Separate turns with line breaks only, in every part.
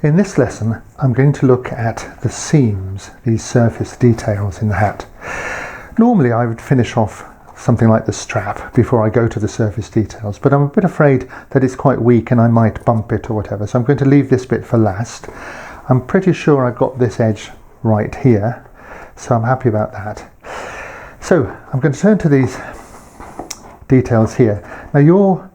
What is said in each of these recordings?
In this lesson, I'm going to look at the seams, these surface details in the hat. Normally I would finish off something like the strap before I go to the surface details, but I'm a bit afraid that it's quite weak and I might bump it or whatever, so I'm going to leave this bit for last. I'm pretty sure I've got this edge right here, so I'm happy about that. So I'm going to turn to these details here. Now your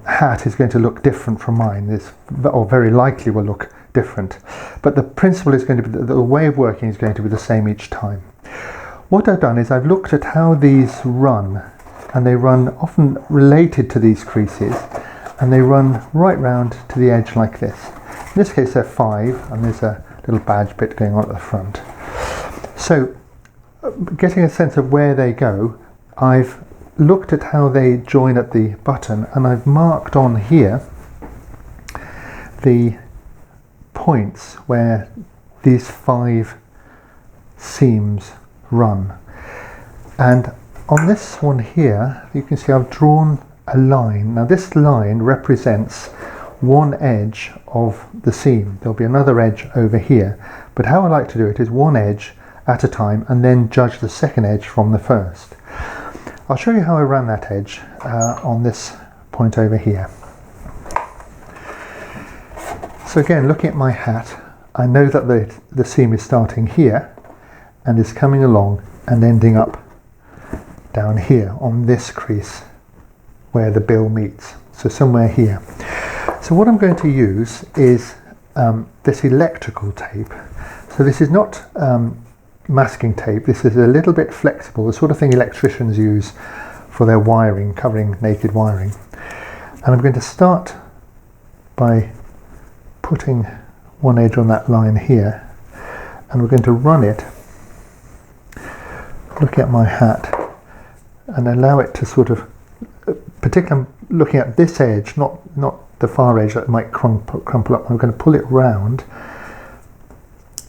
hat is going to look different from mine, or very likely will look different, but the principle is going to be, the way of working is going to be the same each time. What I've done is I've looked at how these run, and they run often related to these creases, and they run right round to the edge like this. In this case they're 5, and there's a little badge bit going on at the front. So getting a sense of where they go, I've looked at how they join at the button, and I've marked on here the points where these 5 seams run. And on this one here you can see I've drawn a line. Now this line represents one edge of the seam. There'll be another edge over here, but how I like to do it is one edge at a time and then judge the second edge from the first. I'll show you how I ran that edge on this point over here. So again, looking at my hat, I know that the seam is starting here and is coming along and ending up down here on this crease where the bill meets, so somewhere here. So what I'm going to use is this electrical tape. So this is not masking tape, this is a little bit flexible, the sort of thing electricians use for their wiring, covering naked wiring. And I'm going to start by putting one edge on that line here, and we're going to run it, look at my hat, and allow it to sort of, particularly I'm looking at this edge, not the far edge that might crumple up. I'm going to pull it round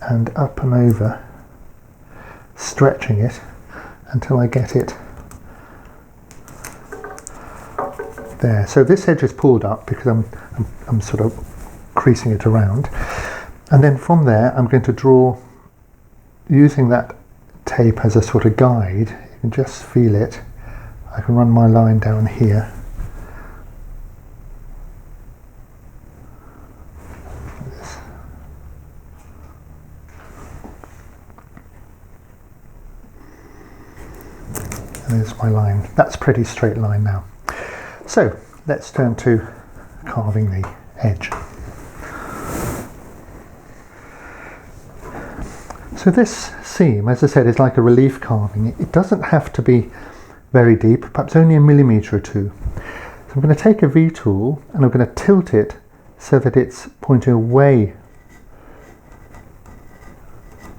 and up and over, stretching it until I get it there. So this edge is pulled up because I'm sort of creasing it around, and then from there I'm going to draw, using that tape as a sort of guide. You can just feel it. I can run my line down here. There's my line. That's a pretty straight line now. So let's turn to carving the edge. So this seam, as I said, is like a relief carving. It doesn't have to be very deep, perhaps only a millimetre or two. So I'm going to take a V-tool and I'm going to tilt it so that it's pointing away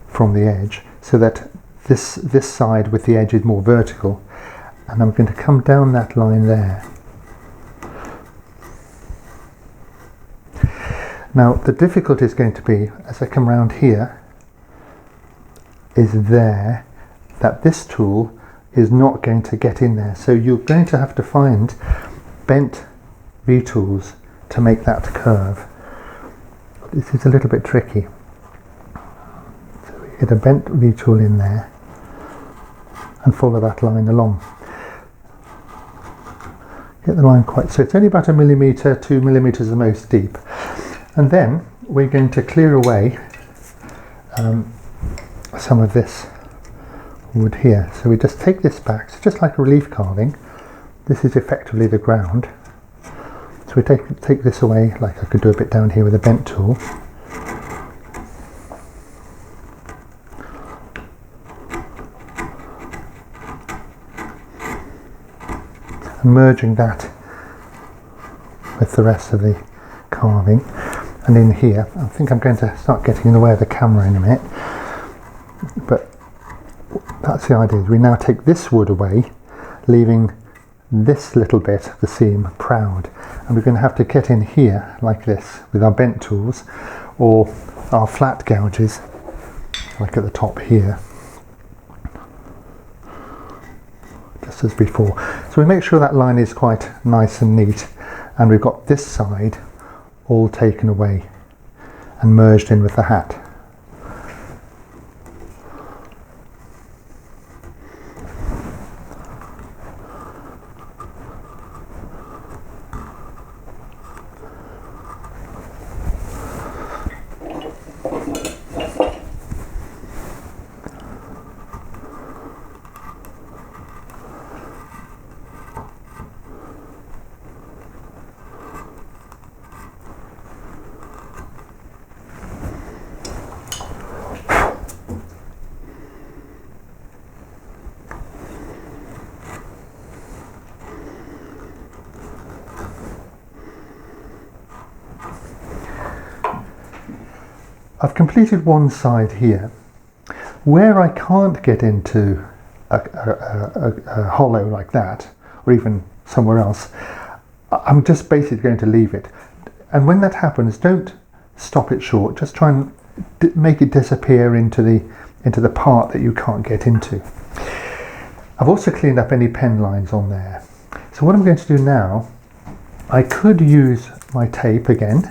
from the edge, so that this side with the edge is more vertical, and I'm going to come down that line there. Now the difficulty is going to be, as I come round here, is there, that this tool is not going to get in there, so you're going to have to find bent V-tools to make that curve. This is a little bit tricky. So we get a bent V-tool in there and follow that line along. Get the line quite, so it's only about a millimetre, 2 millimetres the most deep. And then we're going to clear away some of this wood here. So we just take this back, so just like a relief carving, this is effectively the ground. So we take this away, like I could do a bit down here with a bent tool. And merging that with the rest of the carving, and in here I think I'm going to start getting in the way of the camera in a minute, but that's the idea. We now take this wood away, leaving this little bit of the seam proud, and we're going to have to get in here like this with our bent tools or our flat gouges, like at the top here, just as before. So we make sure that line is quite nice and neat, and we've got this side all taken away and merged in with the hat. I've completed one side here. Where I can't get into a hollow like that, or even somewhere else, I'm just basically going to leave it. And when that happens, don't stop it short. Just try and make it disappear into the part that you can't get into. I've also cleaned up any pen lines on there. So what I'm going to do now, I could use my tape again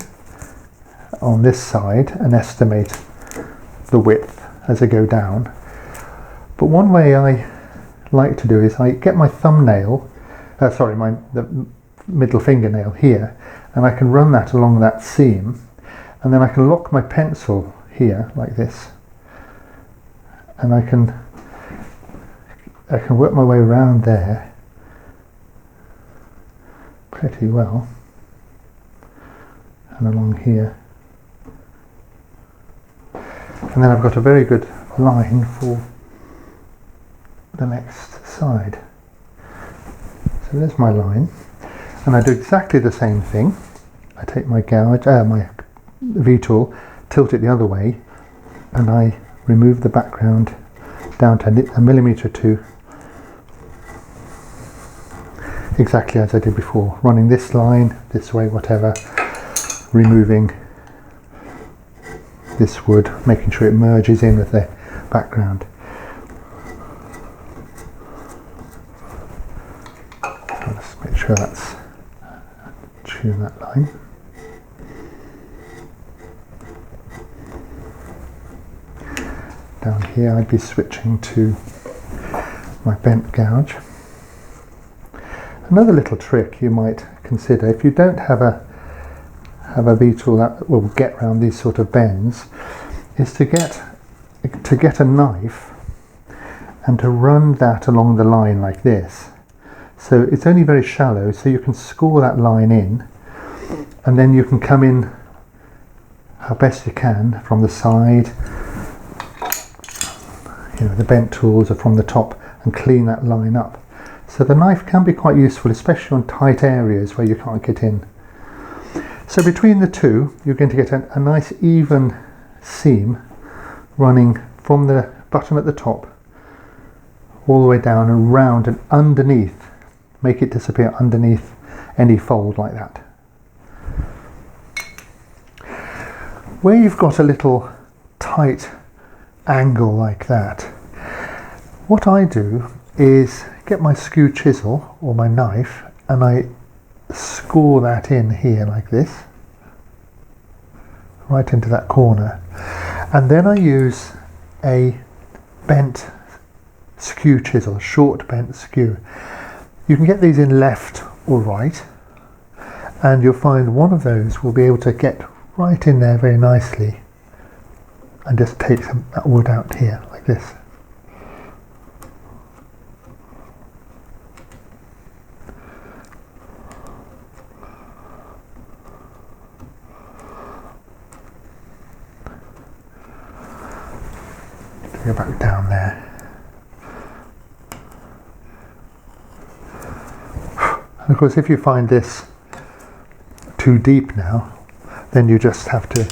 on this side and estimate the width as I go down. But one way I like to do is I get my thumbnail, the middle fingernail here, and I can run that along that seam, and then I can lock my pencil here like this, and I can work my way around there pretty well, and along here. And then I've got a very good line for the next side. So there's my line, and I do exactly the same thing. I take my gouge, my V-tool, tilt it the other way, and I remove the background down to a millimetre or two, exactly as I did before, running this line this way, whatever, removing this wood, making sure it merges in with the background. So let's make sure that's tune that line. Down here I'd be switching to my bent gouge. Another little trick you might consider, if you don't have a V-tool that will get around these sort of bends, is to get a knife and to run that along the line like this. So it's only very shallow, so you can score that line in, and then you can come in how best you can from the side, the bent tools are from the top, and clean that line up. So the knife can be quite useful, especially on tight areas where you can't get in. So between the two, you're going to get a nice even seam running from the bottom at the top all the way down and round and underneath. Make it disappear underneath any fold like that. Where you've got a little tight angle like that, what I do is get my skew chisel or my knife and I score that in here like this, right into that corner, and then I use a bent skew chisel, short bent skew. You can get these in left or right, and you'll find one of those will be able to get right in there very nicely and just take that wood out here like this. Go back down there. And of course, if you find this too deep now, then you just have to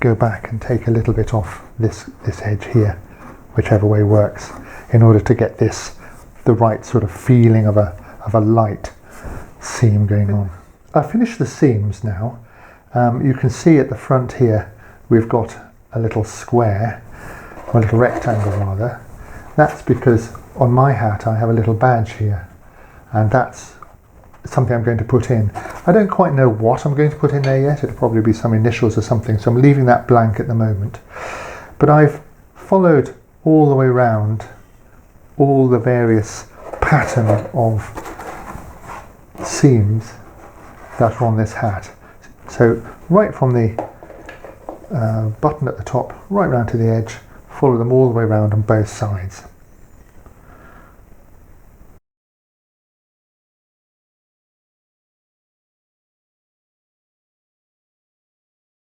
go back and take a little bit off this edge here, whichever way works, in order to get the right sort of feeling of a light seam going on. I've finished the seams now. You can see at the front here we've got a little square, or a little rectangle rather. That's because on my hat I have a little badge here, and that's something I'm going to put in. I don't quite know what I'm going to put in there yet. It'll probably be some initials or something, so I'm leaving that blank at the moment. But I've followed all the way around all the various pattern of seams that are on this hat. So right from the button at the top right round to the edge, follow them all the way around on both sides.